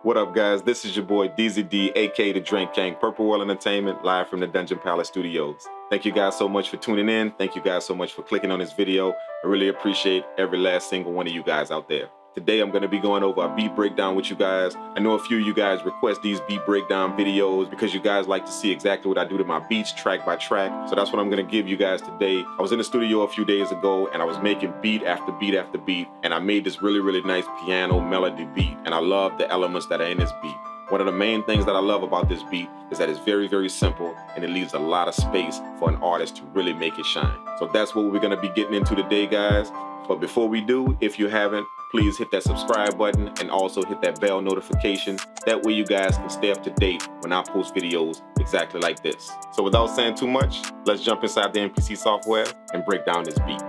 What up, guys? This is your boy DZD, aka the Drank Kang, Purple World Entertainment, live from the Dungeon Palace Studios. Thank you guys so much for tuning in. Thank you guys so much for clicking on this video. I really appreciate every last single one of you guys out there. Today, I'm going to be going over a beat breakdown with you guys. I know a few of you guys request these beat breakdown videos because you guys like to see exactly what I do to my beats track by track. So that's what I'm going to give you guys today. I was in the studio a few days ago and I was making beat after beat after beat, and I made this really nice piano melody beat, and I love the elements that are in this beat. One of the main things that I love about this beat is that it's very simple, and it leaves a lot of space for an artist to really make it shine. So that's what we're gonna be getting into today, guys. But before we do, if you haven't, please hit that subscribe button and also hit that bell notification. That way you guys can stay up to date when I post videos exactly like this. So without saying too much, let's jump inside the MPC software and break down this beat.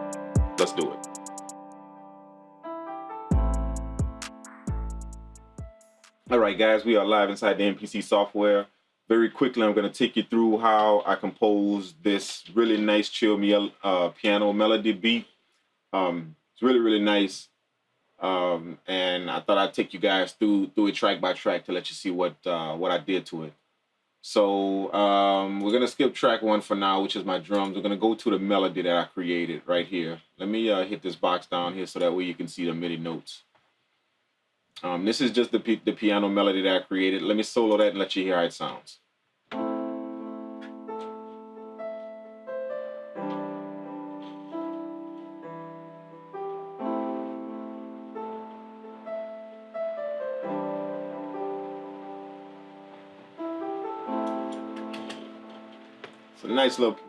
Let's do it. All right, guys, we are live inside the MPC software. Very quickly, I'm going to take you through how I composed this really nice chill piano melody beat. It's really nice, and I thought I'd take you guys through it track by track to let you see what I did to it. So we're going to skip track 1 for now, which is my drums. We're going to go to the melody that I created right here. Let me hit this box down here so that way you can see the MIDI notes. This is just the piano melody that I created. Let me solo that and let you hear how it sounds. It's a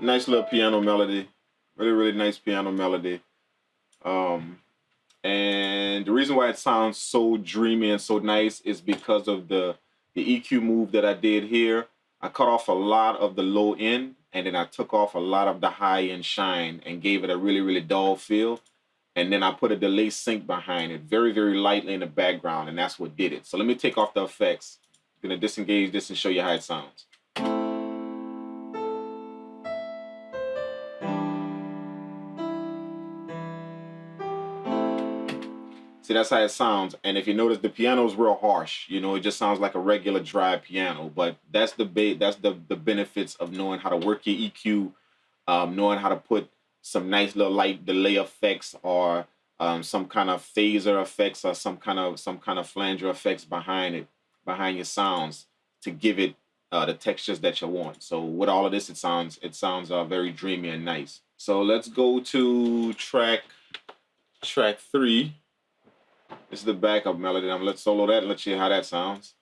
nice little piano melody. Really nice piano melody. And the reason why it sounds so dreamy and so nice is because of the EQ move that I did here. I cut off a lot of the low end, and then I took off a lot of the high end shine and gave it a really dull feel. And then I put a delay sync behind it very lightly in the background, and that's what did it. So let me take off the effects. I'm gonna disengage this and show you how it sounds. See, that's how it sounds. And if you notice, the piano is real harsh. You know, it just sounds like a regular dry piano. But that's the benefits of knowing how to work your EQ, knowing how to put some nice little light delay effects, or some kind of phaser effects, or some kind of flanger effects behind your sounds to give it the textures that you want. So with all of this, it sounds very dreamy and nice. So let's go to track 3. This is the backup melody. I'm gonna solo that and let you hear how that sounds.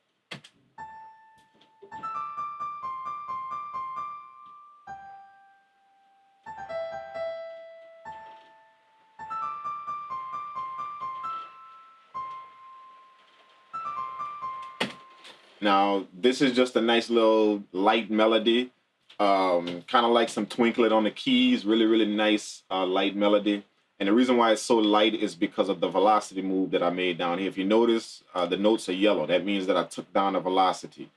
Now, this is just a nice little light melody, kind of like some twinkling on the keys. Really nice light melody. And the reason why it's so light is because of the velocity move that I made down here. If you notice, the notes are yellow. That means that I took down the velocity.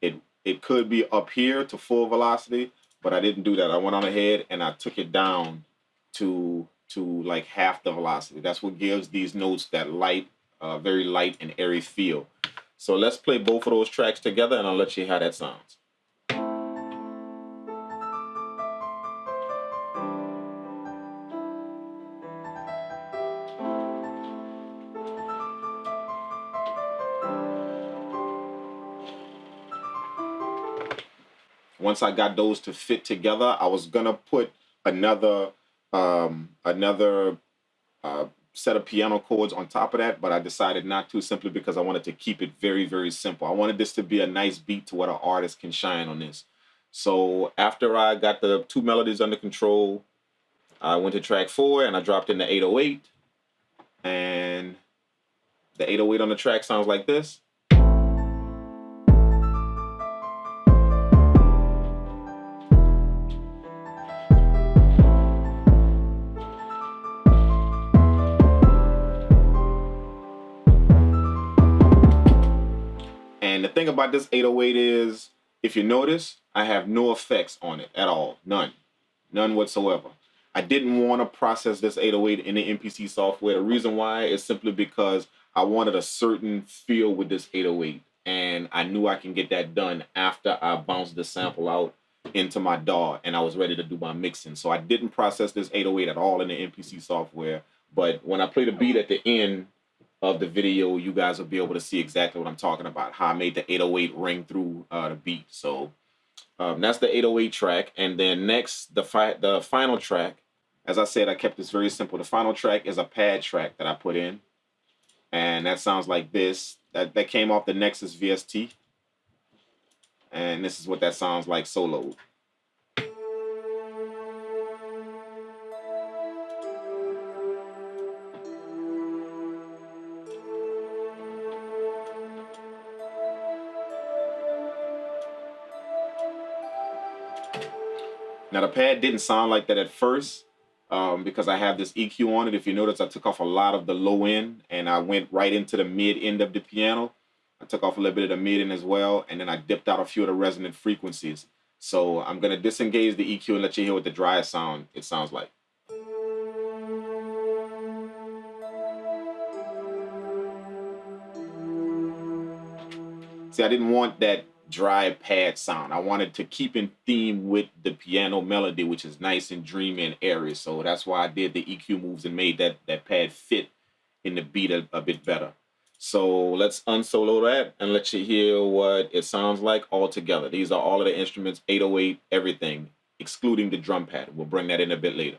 It could be up here to full velocity, but I didn't do that. I went on ahead and I took it down to like half the velocity. That's what gives these notes that light, very light and airy feel. So let's play both of those tracks together, and I'll let you hear how that sounds. Once I got those to fit together, I was gonna put another set of piano chords on top of that, but I decided not to, simply because I wanted to keep it very simple. I wanted this to be a nice beat to where an artist can shine on this. So after I got the 2 melodies under control, I went to track 4 and I dropped in the 808, and the 808 on the track sounds like this. And the thing about this 808 is, if you notice, I have no effects on it at all. None whatsoever. I didn't want to process this 808 in the MPC software. The reason why is simply because I wanted a certain feel with this 808. and I knew I can get that done after I bounced the sample out into my DAW and I was ready to do my mixing. So I didn't process this 808 at all in the MPC software, but when I play the beat at the end of the video, you guys will be able to see exactly what I'm talking about, how I made the 808 ring through the beat. So that's the 808 track. And then next, the final track, as I said, I kept this very simple. The final track is a pad track that I put in, and that sounds like this. That came off the Nexus VST, and this is what that sounds like soloed. Now the pad didn't sound like that at first because I have this EQ on it. If you notice, I took off a lot of the low end and I went right into the mid end of the piano. I took off a little bit of the mid end as well, and then I dipped out a few of the resonant frequencies. So I'm gonna disengage the EQ and let you hear what the dry sound it sounds like. See, I didn't want that dry pad sound. I wanted to keep in theme with the piano melody, which is nice and dreamy and airy. So that's why I did the EQ moves and made that pad fit in the beat a bit better. So let's unsolo that and let you hear what it sounds like all together. These are all of the instruments, 808, everything, excluding the drum pad. We'll bring that in a bit later.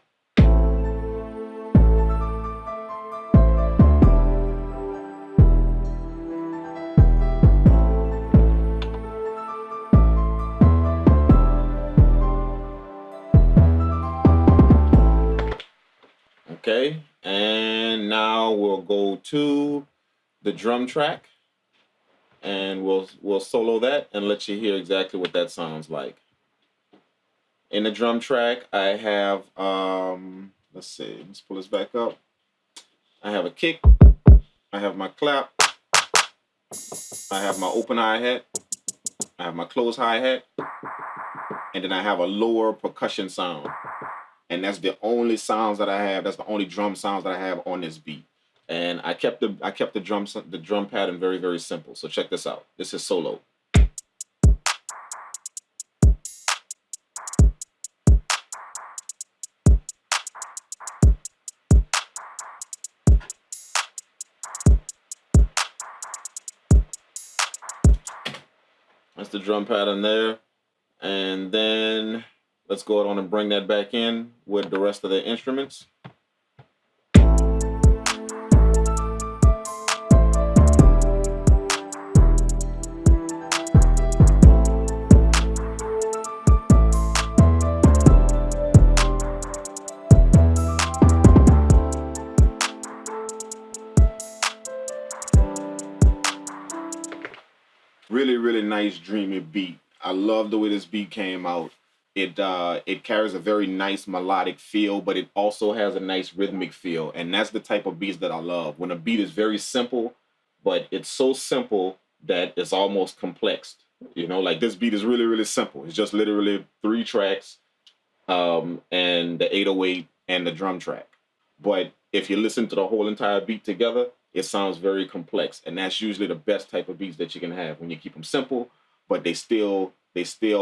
Okay, and now we'll go to the drum track and we'll solo that and let you hear exactly what that sounds like. In the drum track, I have, let's see, let's pull this back up. I have a kick, I have my clap, I have my open hi-hat, I have my close hi-hat, and then I have a lower percussion sound. And that's the only sounds that I have. That's the only drum sounds that I have on this beat. And I kept the drum pattern very, very simple. So check this out. This is solo. That's the drum pattern there. And then let's go on and bring that back in with the rest of the instruments. Really, really nice, dreamy beat. I love the way this beat came out. It carries a very nice melodic feel, but it also has a nice rhythmic feel. And that's the type of beats that I love. When a beat is very simple, but it's so simple that it's almost complex. You know, like this beat is really, really simple. It's just literally 3 tracks and the 808 and the drum track. But if you listen to the whole entire beat together, it sounds very complex. And that's usually the best type of beats that you can have, when you keep them simple, but they still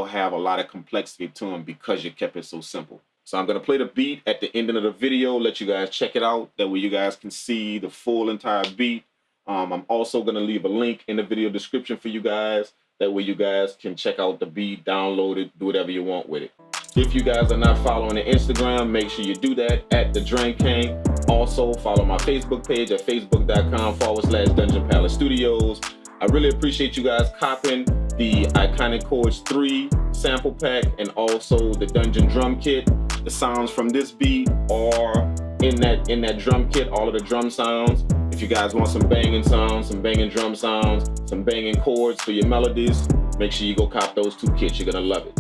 have a lot of complexity to them because you kept it so simple. So I'm going to play the beat at the end of the video, let you guys check it out. That way you guys can see the full entire beat. I'm also going to leave a link in the video description for you guys. That way you guys can check out the beat, download it, do whatever you want with it. If you guys are not following the Instagram, make sure you do that at the Drank Kang. Also follow my Facebook page at facebook.com/Dungeon Palace Studios. I really appreciate you guys copping the Iconic Chords 3 sample pack and also the Dungeon drum kit. The sounds from this beat are in that drum kit, all of the drum sounds. If you guys want some banging sounds, some banging drum sounds, some banging chords for your melodies, make sure you go cop those 2 kits. You're gonna love it.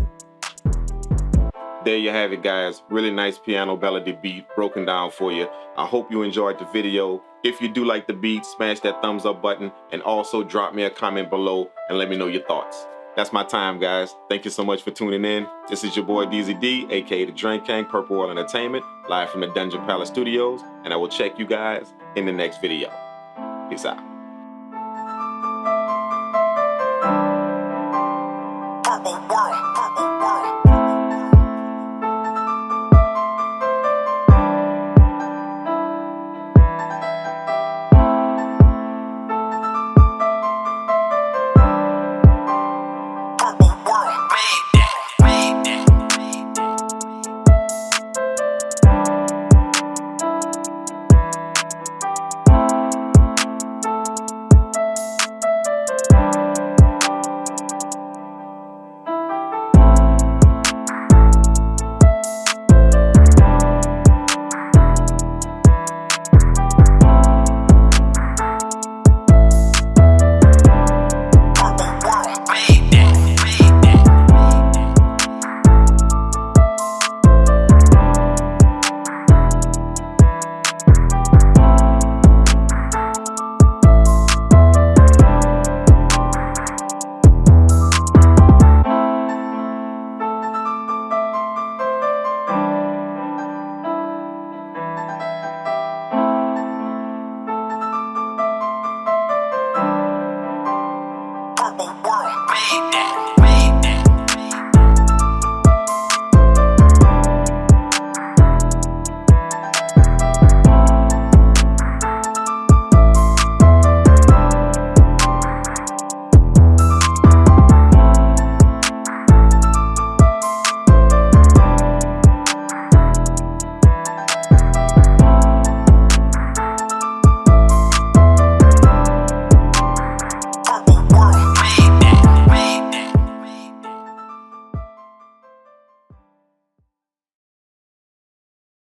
There you have it, guys. Really nice piano melody beat broken down for you. I hope you enjoyed the video. If you do like the beat, smash that thumbs up button and also drop me a comment below and let me know your thoughts. That's my time, guys. Thank you so much for tuning in. This is your boy DZD, aka the Drank Kang, Purple World Entertainment, live from the Dungeon Palace Studios, and I will check you guys in the next video. Peace out.